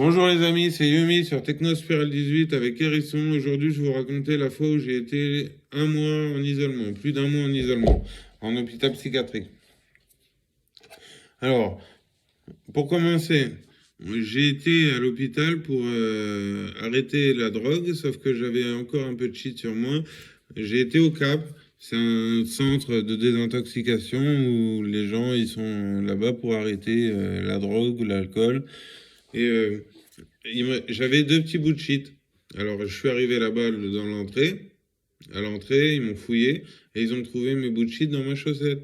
Bonjour les amis, c'est Yumi sur Technospiral 18 avec Hérisson. Aujourd'hui, je vais vous raconter la fois où j'ai été un mois en isolement, plus d'un mois en isolement, en hôpital psychiatrique. Alors, pour commencer, j'ai été à l'hôpital pour arrêter la drogue, sauf que j'avais encore un peu de shit sur moi. J'ai été au CAP, c'est un centre de désintoxication où les gens ils sont là-bas pour arrêter la drogue ou l'alcool. Et j'avais deux petits bouts de shit. Alors, je suis arrivé là-bas dans l'entrée. À l'entrée, ils m'ont fouillé et ils ont trouvé mes bouts de shit dans ma chaussette.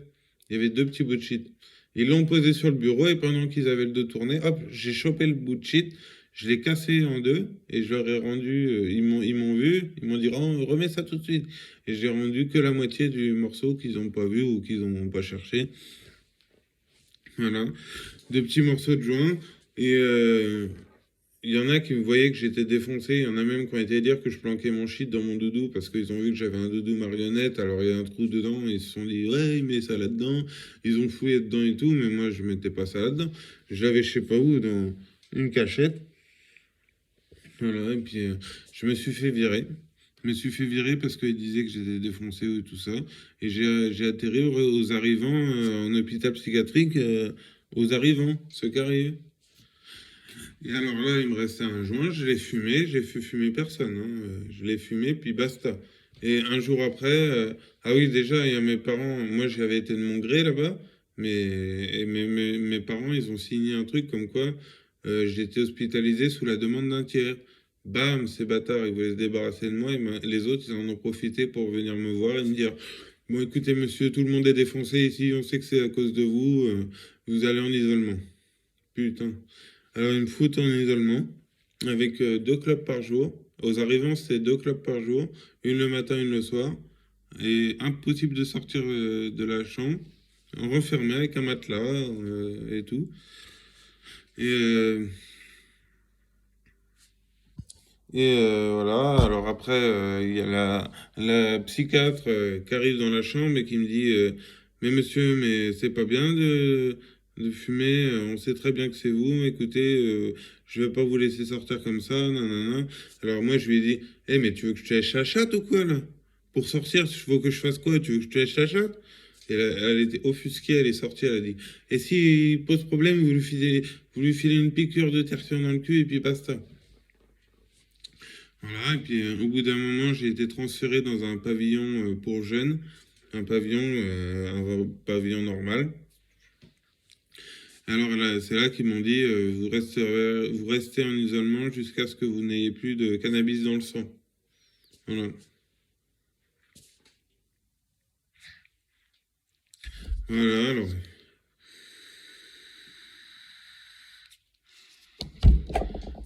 Il y avait deux petits bouts de shit. Ils l'ont posé sur le bureau et pendant qu'ils avaient le dos tourné, hop, j'ai chopé le bout de shit, je l'ai cassé en deux et je leur ai rendu. Ils m'ont vu, ils m'ont dit remets ça tout de suite. Et j'ai rendu que la moitié du morceau qu'ils n'ont pas vu ou qu'ils n'ont pas cherché. Voilà, deux petits morceaux de joint et il y en a qui me voyaient que j'étais défoncé. Il y en a même qui ont été dire que je planquais mon shit dans mon doudou parce qu'ils ont vu que j'avais un doudou marionnette. Alors il y a un trou dedans. Et ils se sont dit, ouais, il met ça là-dedans. Ils ont fouillé dedans et tout. Mais moi, je mettais pas ça là-dedans. Je l'avais je sais pas où, dans une cachette. Voilà. Et puis, je me suis fait virer. Je me suis fait virer parce qu'ils disaient que j'étais défoncé et tout ça. Et j'ai atterri aux arrivants en hôpital psychiatrique, aux arrivants, ceux qui arrivent. Et alors là, il me restait un joint, je l'ai fumé, j'ai fait fumer personne, hein. Je l'ai fumé, puis basta. Et un jour après, ah oui, déjà, il y a mes parents, moi j'avais été de mon gré là-bas, mais mes parents, ils ont signé un truc comme quoi j'ai été hospitalisé sous la demande d'un tiers. Bam, ces bâtards, ils voulaient se débarrasser de moi, et les autres, ils en ont profité pour venir me voir et me dire, bon écoutez monsieur, tout le monde est défoncé ici, on sait que c'est à cause de vous, vous allez en isolement. Putain. Alors, ils me foutent en isolement avec deux clubs par jour. Aux arrivants, c'est deux clubs par jour, une le matin, une le soir. Et impossible de sortir de la chambre, renfermé avec un matelas et tout. Et, euh, voilà, alors après, il y a la psychiatre qui arrive dans la chambre et qui me dit mais monsieur, mais c'est pas bien de fumer, on sait très bien que c'est vous, écoutez, je vais pas vous laisser sortir comme ça, nanana. Alors moi, je lui ai dit mais tu veux que je te laisse la chatte ou quoi, là? Pour sortir, il faut que je fasse quoi? Tu veux que je te laisse la chatte? Et elle était offusquée, elle est sortie, elle a dit et s'il pose problème, vous lui filez une piqûre de tertium dans le cul et puis basta. Voilà, et puis au bout d'un moment, j'ai été transféré dans un pavillon pour jeunes, un pavillon normal. Alors là, c'est là qu'ils m'ont dit, vous restez en isolement jusqu'à ce que vous n'ayez plus de cannabis dans le sang. Voilà. Voilà, alors.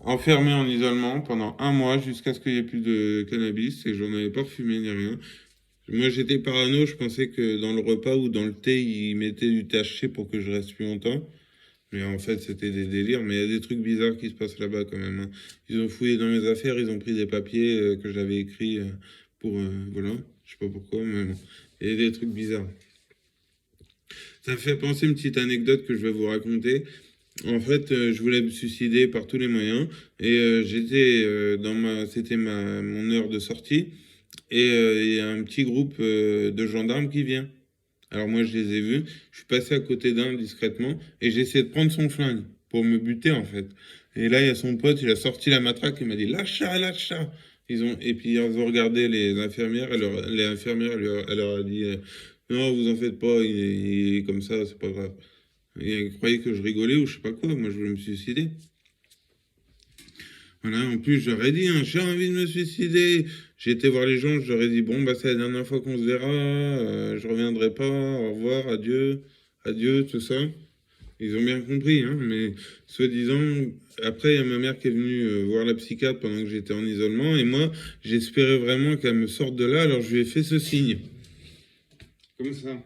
Enfermé en isolement pendant un mois jusqu'à ce qu'il n'y ait plus de cannabis et j'en avais pas refumé ni rien. Moi, j'étais parano, je pensais que dans le repas ou dans le thé, ils mettaient du THC pour que je reste plus longtemps. Mais en fait, c'était des délires. Mais il y a des trucs bizarres qui se passent là-bas quand même, hein. Ils ont fouillé dans mes affaires, ils ont pris des papiers que j'avais écrits pour... voilà, je sais pas pourquoi, mais bon. Il y a des trucs bizarres. Ça me fait penser une petite anecdote que je vais vous raconter. En fait, je voulais me suicider par tous les moyens. Et j'étais c'était mon heure de sortie. Et il y a un petit groupe de gendarmes qui vient. Alors moi, je les ai vus. Je suis passé à côté d'un discrètement et j'ai essayé de prendre son flingue pour me buter en fait. Et là, il y a son pote, il a sorti la matraque, il m'a dit lâche ça, lâche ça. Et puis ils ont regardé les infirmières. Les infirmières, elle leur a dit non, vous en faites pas, il est comme ça, c'est pas grave. Et ils croyaient que je rigolais ou je sais pas quoi. Moi, je voulais me suicider. Voilà, en plus, j'aurais dit, hein, j'ai envie de me suicider. J'ai été voir les gens, j'aurais dit, bon, bah, c'est la dernière fois qu'on se verra, je reviendrai pas, au revoir, adieu, adieu, tout ça. Ils ont bien compris, hein, mais soi-disant, après, il y a ma mère qui est venue voir la psychiatre pendant que j'étais en isolement, et moi, j'espérais vraiment qu'elle me sorte de là, alors je lui ai fait ce signe. Comme ça. Vous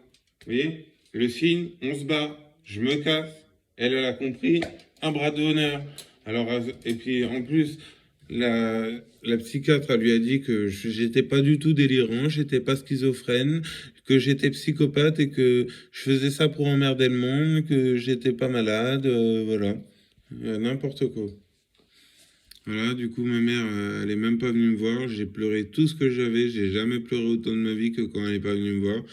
voyez? Le signe, on se bat, je me casse. Elle a compris, un bras d'honneur. Alors, et puis en plus, la psychiatre, elle lui a dit que j'étais pas du tout délirant, j'étais pas schizophrène, que j'étais psychopathe et que je faisais ça pour emmerder le monde, que j'étais pas malade, voilà. N'importe quoi. Voilà, du coup, ma mère, elle est même pas venue me voir. J'ai pleuré tout ce que j'avais. J'ai jamais pleuré autant de ma vie que quand elle est pas venue me voir.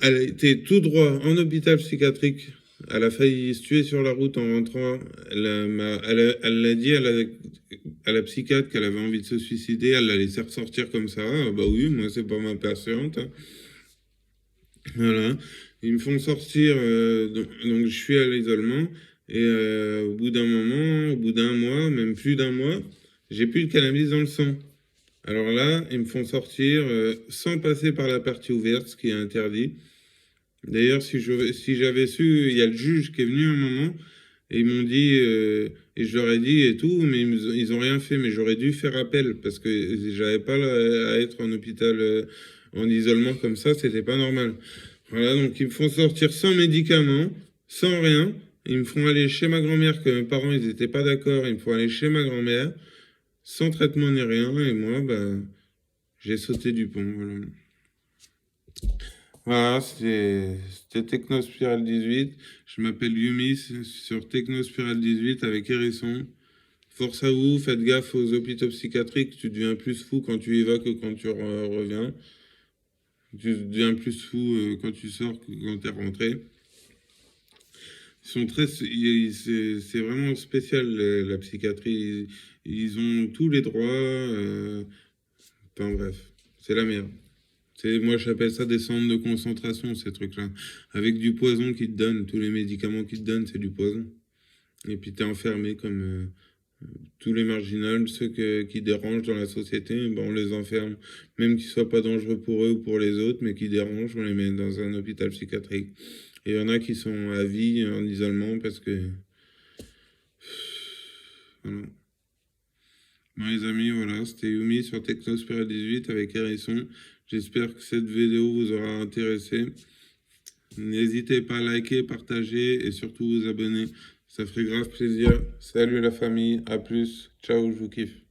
Elle a été tout droit en hôpital psychiatrique. Elle a failli se tuer sur la route en rentrant. Elle l'a dit à la psychiatre qu'elle avait envie de se suicider. Elle l'a laissé ressortir comme ça. Ah, bah oui, moi, c'est pas ma patiente, hein. Voilà. Ils me font sortir. Donc, je suis à l'isolement. Et au bout d'un moment, au bout d'un mois, même plus d'un mois, j'ai plus de cannabis dans le sang. Alors là, ils me font sortir sans passer par la partie ouverte, ce qui est interdit. D'ailleurs, si j'avais su, il y a le juge qui est venu un moment et ils m'ont dit, et je leur ai dit et tout, mais ils ont rien fait. Mais j'aurais dû faire appel parce que j'avais pas à être en hôpital en isolement comme ça, c'était pas normal. Voilà, donc ils me font sortir sans médicaments, sans rien. Ils me font aller chez ma grand-mère, que mes parents ils étaient pas d'accord. Ils me font aller chez ma grand-mère, sans traitement ni rien. Et moi, bah, j'ai sauté du pont. Voilà. Voilà, c'était Technospiral 18. Je m'appelle Yumis sur Technospiral 18 avec Hérisson. Force à vous, faites gaffe aux hôpitaux psychiatriques. Tu deviens plus fou quand tu y vas que quand tu reviens. Tu deviens plus fou quand tu sors que quand tu es rentré. Ils sont très, c'est vraiment spécial la psychiatrie. Ils ont tous les droits. Enfin bref, c'est la merde. Moi, j'appelle ça des centres de concentration, ces trucs-là. Avec du poison qu'ils te donnent. Tous les médicaments qu'ils te donnent, c'est du poison. Et puis, t'es enfermé comme tous les marginaux, qui dérangent dans la société, ben, on les enferme. Même qu'ils soient pas dangereux pour eux ou pour les autres, mais qui dérangent, on les met dans un hôpital psychiatrique. Et il y en a qui sont à vie en isolement parce que... Voilà. Bon, les amis, voilà, c'était Yumi sur Technosphere 18 avec Hérisson. J'espère que cette vidéo vous aura intéressé. N'hésitez pas à liker, partager et surtout vous abonner. Ça ferait grave plaisir. Salut la famille, à plus. Ciao, je vous kiffe.